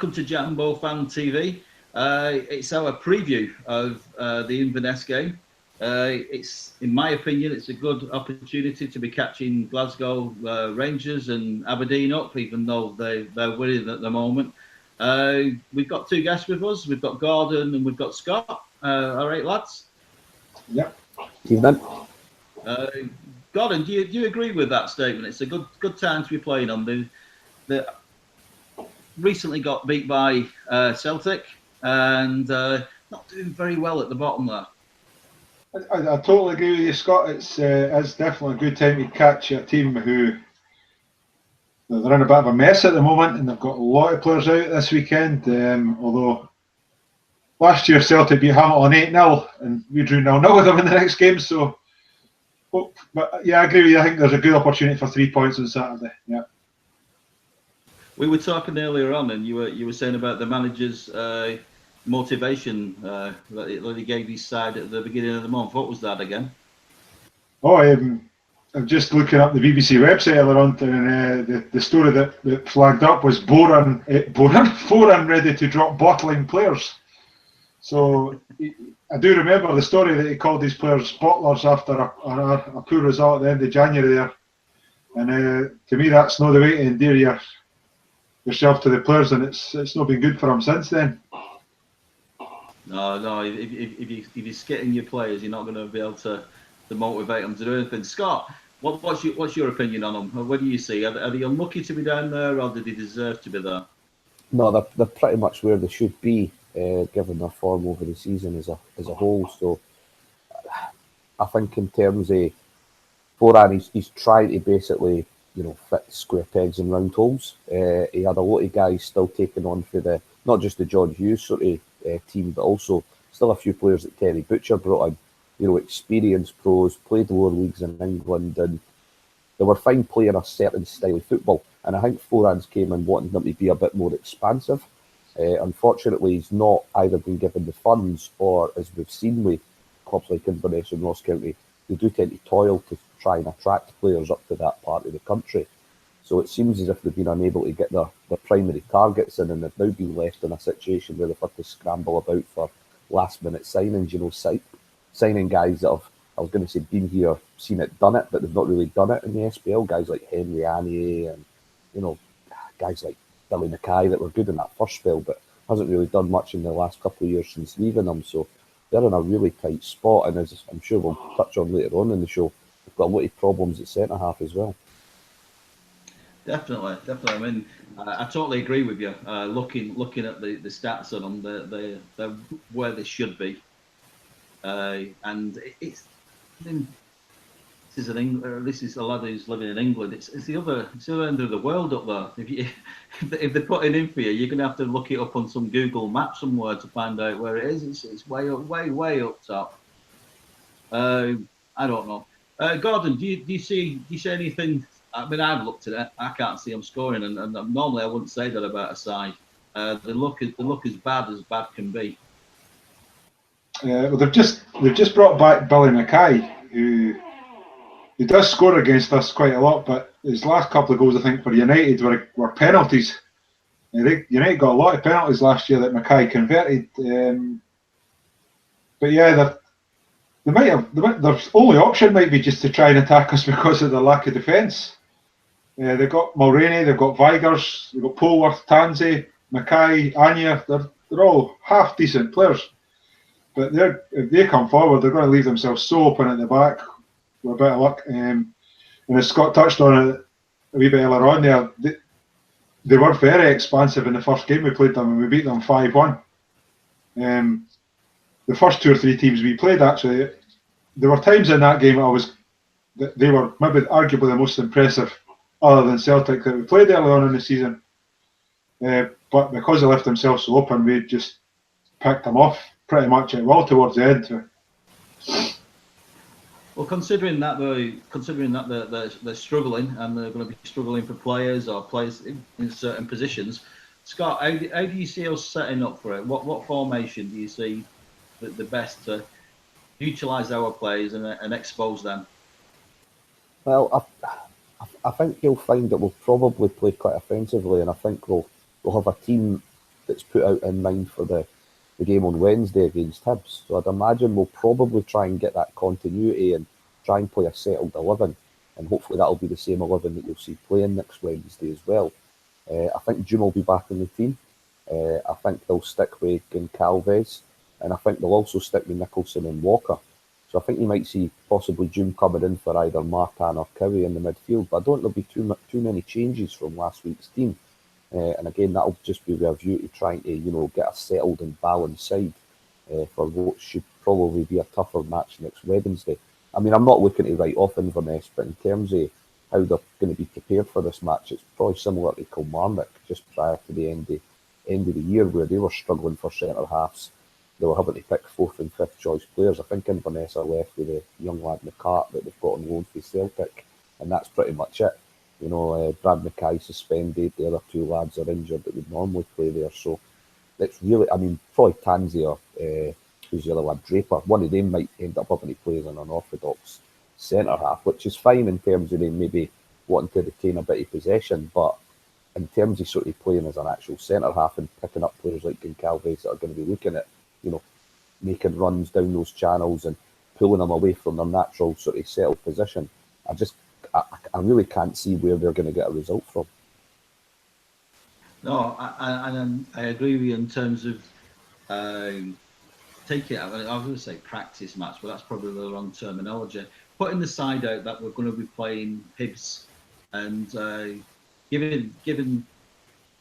welcome to JamboFANTV. It's our preview of the Inverness game. It's, in my opinion, it's a good opportunity to be catching Glasgow Rangers and Aberdeen up, even though they're winning at the moment. We've got two guests with us. We've got Gordon and we've got Scott. All right, lads? Yep. Evening. Gordon, do you agree with that statement? It's a good time to be playing on. The recently got beat by Celtic and not doing very well at the bottom there. I totally agree with you, Scott. It's definitely a good time to catch a team who they're in a bit of a mess at the moment, and they've got a lot of players out this weekend. Although last year Celtic beat Hamilton 8-0, and we drew 0-0 with them in the next game. So, but yeah, I agree with you. I think there's a good opportunity for 3 points on Saturday. Yeah. We were talking earlier on, and you were saying about the manager's motivation that he gave his side at the beginning of the month. What was that again? Oh, I'm just looking up the BBC website earlier on, and the story that flagged up was Foran ready to drop bottling players. So I do remember the story that he called these players bottlers after a poor result at the end of January there. And to me, that's not the way to endear yourself to the players, and it's not been good for him since then. No. If you're skitting your players, you're not going to be able to motivate them to do anything. Scott, what's your opinion on them? What do you see? Are they unlucky to be down there, or do they deserve to be there? No, they're pretty much where they should be, given their form over the season as a whole. So I think in terms of Foran, he's trying to basically, fit square pegs in round holes. He had a lot of guys still taking on for not just the John Hughes sort of team, but also still a few players that Terry Butcher brought in. Experienced pros, played lower leagues in England, and they were fine playing a certain style of football. And I think Foran's came in wanting them to be a bit more expansive. Unfortunately, he's not either been given the funds, or, as we've seen with clubs like Inverness and Ross County, they do tend to toil to try and attract players up to that part of the country. So it seems as if they've been unable to get their primary targets in, and they've now been left in a situation where they've had to scramble about for last-minute signings, signing guys that have, I was going to say, been here, seen it, done it, but they've not really done it in the SPL. Guys like Henry Anier and, guys like Billy Mackay that were good in that first spell, but hasn't really done much in the last couple of years since leaving them. So they're in a really tight spot, and as I'm sure we'll touch on later on in the show, they've got a lot of problems at centre-half as well. Definitely. I mean, I totally agree with you. Looking at the stats on them, they're where they should be. And this is a lad who's living in England. It's the other end of the world up there. If they're putting in for you, you're going to have to look it up on some Google Map somewhere to find out where it is. It's way up top. I don't know. Gordon, do you see anything? I mean, I've looked at it. I can't see them scoring, and normally I wouldn't say that about a side. The look is bad can be. Well, they've just brought back Billy Mackay, who does score against us quite a lot, but his last couple of goals, I think, for United were penalties. United got a lot of penalties last year that Mackay converted. But yeah, their only option might be just to try and attack us because of the lack of defence. They've got Mulroney, they've got Vigurs, they've got Polworth, Tansey, Mackay, Anya. They're all half decent players. But if they come forward, they're going to leave themselves so open at the back with a bit of luck. And as Scott touched on it a wee bit earlier on there, they were very expansive in the first game we played them, and we beat them 5-1. The first 2 or 3 teams we played, actually, there were times in that game they were maybe arguably the most impressive, other than Celtic, that we played early on in the season. But because they left themselves so open, we just picked them off pretty much at will towards the end. Well, considering that they're struggling, and they're going to be struggling for players in certain positions, Scott, how do you see us setting up for it? What formation do you see the best to utilise our players and expose them? Well, I think you'll find that we'll probably play quite offensively, and I think we'll have a team that's put out in mind for the game on Wednesday against Hibs. So I'd imagine we'll probably try and get that continuity and try and play a settled 11, and hopefully that'll be the same 11 that you'll see playing next Wednesday as well. I think Jim will be back in the team. I think they'll stick with Goncalves, and I think they'll also stick with Nicholson and Walker. So I think you might see possibly Jim coming in for either Martin or Caley in the midfield, but I don't think there'll be too many changes from last week's team. And again, that'll just be with a view to trying to, get a settled and balanced side for what should probably be a tougher match next Wednesday. I mean, I'm not looking to write off Inverness, but in terms of how they're going to be prepared for this match, it's probably similar to Kilmarnock just prior to the end of the year, where they were struggling for centre halves. They were having to pick fourth and fifth choice players. I think Inverness are left with a young lad McCart that they've got on loan for Celtic, and that's pretty much it. Brad Mackay suspended, the other two lads are injured that would normally play there. So it's really, probably Tansey or who's the other lad, Draper, one of them might end up having to play as an unorthodox centre half, which is fine in terms of them maybe wanting to retain a bit of possession, but in terms of sort of playing as an actual centre half and picking up players like Goncalves that are going to be looking at, making runs down those channels and pulling them away from their natural sort of settled position, I really can't see where they're going to get a result from. No, I agree with you in terms of take it. I was going to say practice match, but that's probably the wrong terminology. Putting the side out that we're going to be playing Hibs and giving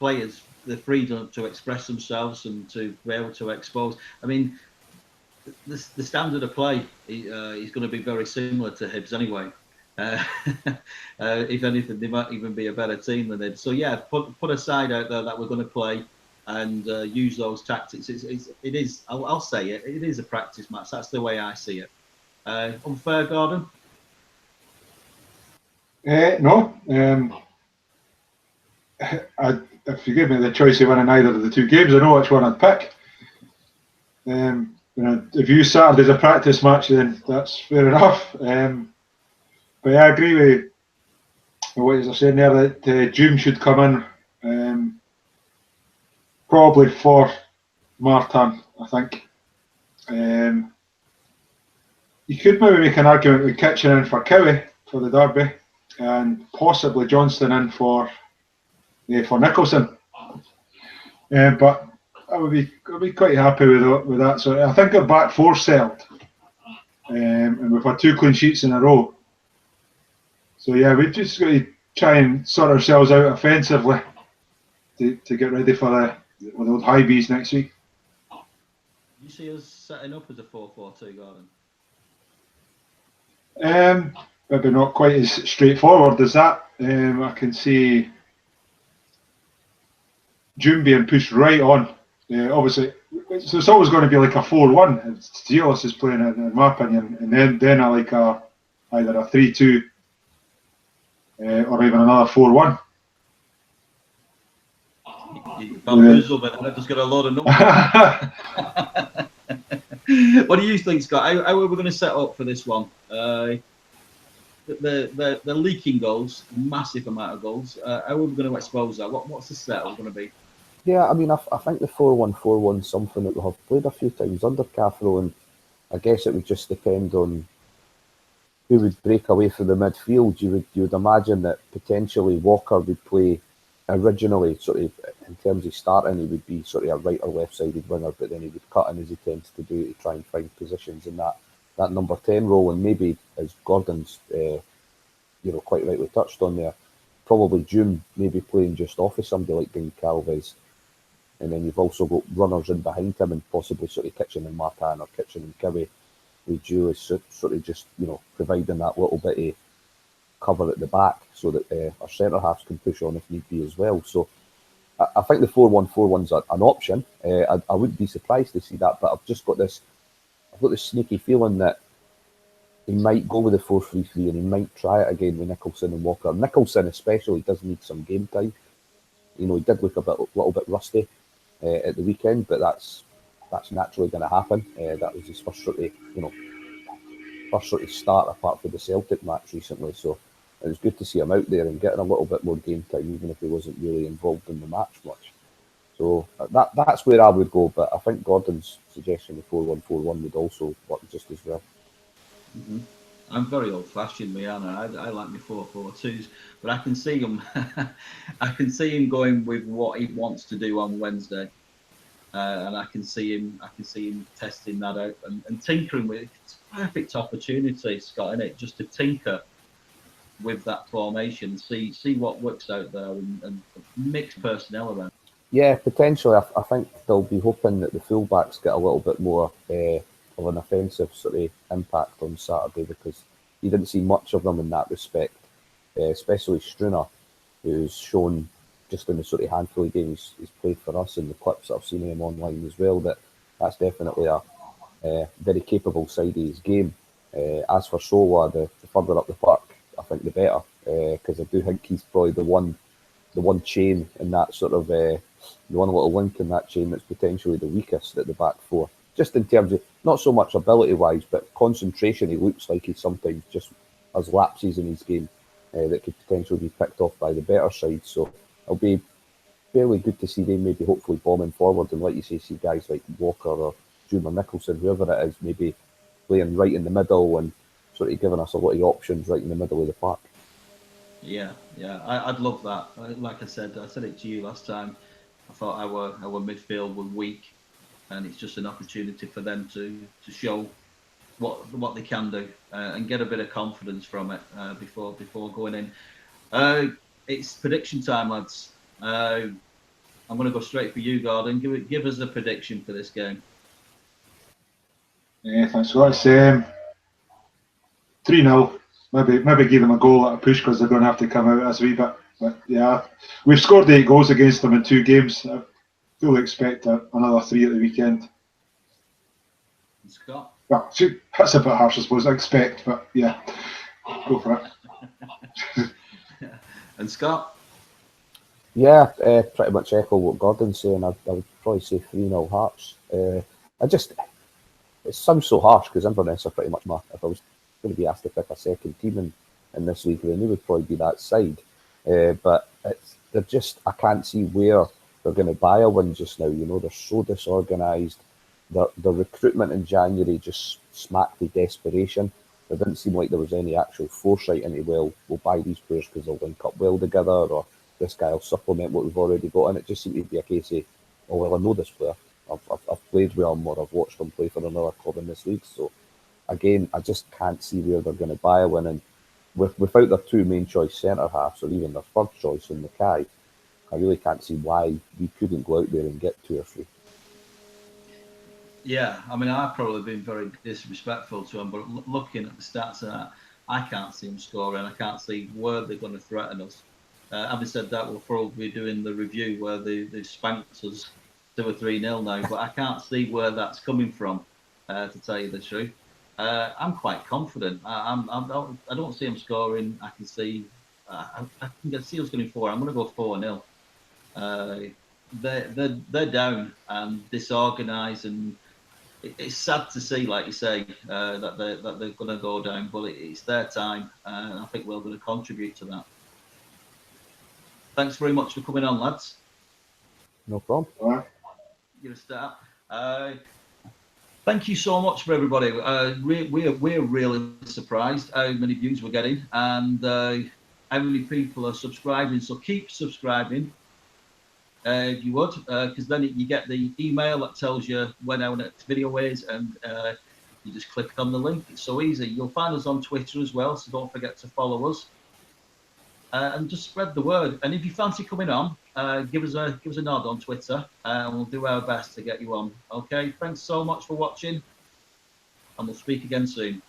players the freedom to express themselves and to be able to expose. I mean, the standard of play is going to be very similar to Hibs anyway. If anything, they might even be a better team than Hibs. So yeah, put a side out there that we're going to play and use those tactics. It is. I'll say it. It is a practice match. That's the way I see it. Unfair, Gordon? No. If you give me the choice of winning either of the two games, I know which one I'd pick. If you Saturday's a practice match, then that's fair enough. But yeah, I agree with what you're saying there, that June should come in probably for Martin, I think. You could maybe make an argument with Kitchen in for Caley for the derby, and possibly Johnston in for Nicholson. But I would be quite happy with that. So I think our back four settled, and we've had 2 clean sheets in a row. So yeah, we've just got to try and sort ourselves out offensively to get ready for the old Hibees next week. You see us setting up as a 4-4-2, Gordon? Maybe not quite as straightforward as that. I can see June being pushed right on. Obviously, so it's always going to be like a 4-1. Steelis is playing it, in my opinion, and then I like either a 3-2 or even another 4-1. I've just got a lot of numbers. What do you think, Scott? How are we going to set up for this one? The leaking goals, massive amount of goals. How are we going to expose that? What's the setup going to be? Yeah, I mean, I think the 4-1-4-1 is something that we have played a few times under Cathro, and I guess it would just depend on who would break away from the midfield. You would imagine that potentially Walker would play originally, sort of in terms of starting, he would be sort of a right or left-sided winger, but then he would cut in as he tends to do to try and find positions in that number 10 role, and maybe as Gordon's quite rightly touched on there, probably June maybe playing just off of somebody like Goncalves. And then you've also got runners in behind him and possibly sort of Kitchen and Martin or Kitchen and Caley, with Jew is sort of just, providing that little bit of cover at the back so that our centre halves can push on if need be as well. So I think the 4-1-4-1's an option. I wouldn't be surprised to see that, but I've got this sneaky feeling that he might go with the 4-3-3 and he might try it again with Nicholson and Walker. Nicholson especially does need some game time. He did look a little bit rusty at the weekend, but that's naturally going to happen. That was his first sort of start apart from the Celtic match recently, so it was good to see him out there and getting a little bit more game time, even if he wasn't really involved in the match much. So that's where I would go. But I think Gordon's suggestion of 4-1-4-1 would also work just as well. Mm-hmm. I'm very old-fashioned, Miana. I like my 4-4-2s, but I can see him. I can see him going with what he wants to do on Wednesday, and I can see him testing that out and tinkering with it. It's a perfect opportunity, Scott, isn't it? Just to tinker with that formation, see what works out there, and mix personnel around. Yeah, potentially. I think they'll be hoping that the fullbacks get a little bit more of an offensive sort of impact on Saturday, because you didn't see much of them in that respect, especially Struner, who's shown just in the sort of handful of games he's played for us and the clips that I've seen of him online as well, that's definitely a very capable side of his game. As for Sola, the further up the park, I think the better, because I do think he's probably the one chain in that sort of the one little link in that chain that's potentially the weakest at the back four. Just in terms of not so much ability wise, but concentration. He looks like he sometimes just has lapses in his game that could potentially be picked off by the better side. So it'll be fairly good to see them maybe hopefully bombing forward, and like you say, see guys like Walker or Junior Nicholson, whoever it is, maybe playing right in the middle and sort of giving us a lot of options right in the middle of the park. Yeah, I'd love that. Like I said it to you last time. I thought our midfield were weak, and it's just an opportunity for them to show what they can do and get a bit of confidence from it before going in. It's prediction time, lads. I'm going to go straight for you, Gordon. Give us a prediction for this game. Yeah, thanks, Scott. It's 3-0. Maybe give them a goal at a push because they're going to have to come out as a wee bit. But yeah, we've scored 8 goals against them in 2 games. I fully expect another 3 at the weekend. Scott? Well, that's a bit harsh, I suppose. I expect, but yeah, go for it. And Scott? Yeah, pretty much echo what Gordon's saying. I would probably say 3-0 Hearts. It sounds so harsh because Inverness are pretty much if I was going to be asked to pick a second team in this league, then they would probably be that side. But I can't see where they're going to buy a win just now. You know, they're so disorganised. The recruitment in January just smacked of desperation. It didn't seem like there was any actual foresight into, we'll buy these players because they'll link up well together, or this guy will supplement what we've already got. And it just seemed to be a case of, oh, well, I know this player. I've played with him, or I've watched him play for another club in this league. So, again, I just can't see where they're going to buy a win. And without their 2 main choice centre-halves, or even their third choice in Mackay, I really can't see why we couldn't go out there and get 2 or 3. Yeah, I mean, I've probably been very disrespectful to them, but looking at the stats of that, I can't see them scoring. I can't see where they're going to threaten us. Having said that, we'll probably be doing the review where they've spanked us 2 or 3-0 now, but I can't see where that's coming from, to tell you the truth. I'm quite confident. I don't see them scoring. I can see us going 4. I'm going to go 4-0. They're down and disorganised, and it's sad to see, like you say, that they're going to go down, but it's their time, and I think we're going to contribute to that. Thanks very much for coming on, lads. No problem. All right. Give a start. Thank you so much for everybody. We're really surprised how many views we're getting and how many people are subscribing. So keep subscribing if you would, because then you get the email that tells you when our next video is, and you just click on the link. It's so easy. You'll find us on Twitter as well, so don't forget to follow us. And just spread the word. And if you fancy coming on, give us a nod on Twitter, and we'll do our best to get you on. Okay, thanks so much for watching, and we'll speak again soon.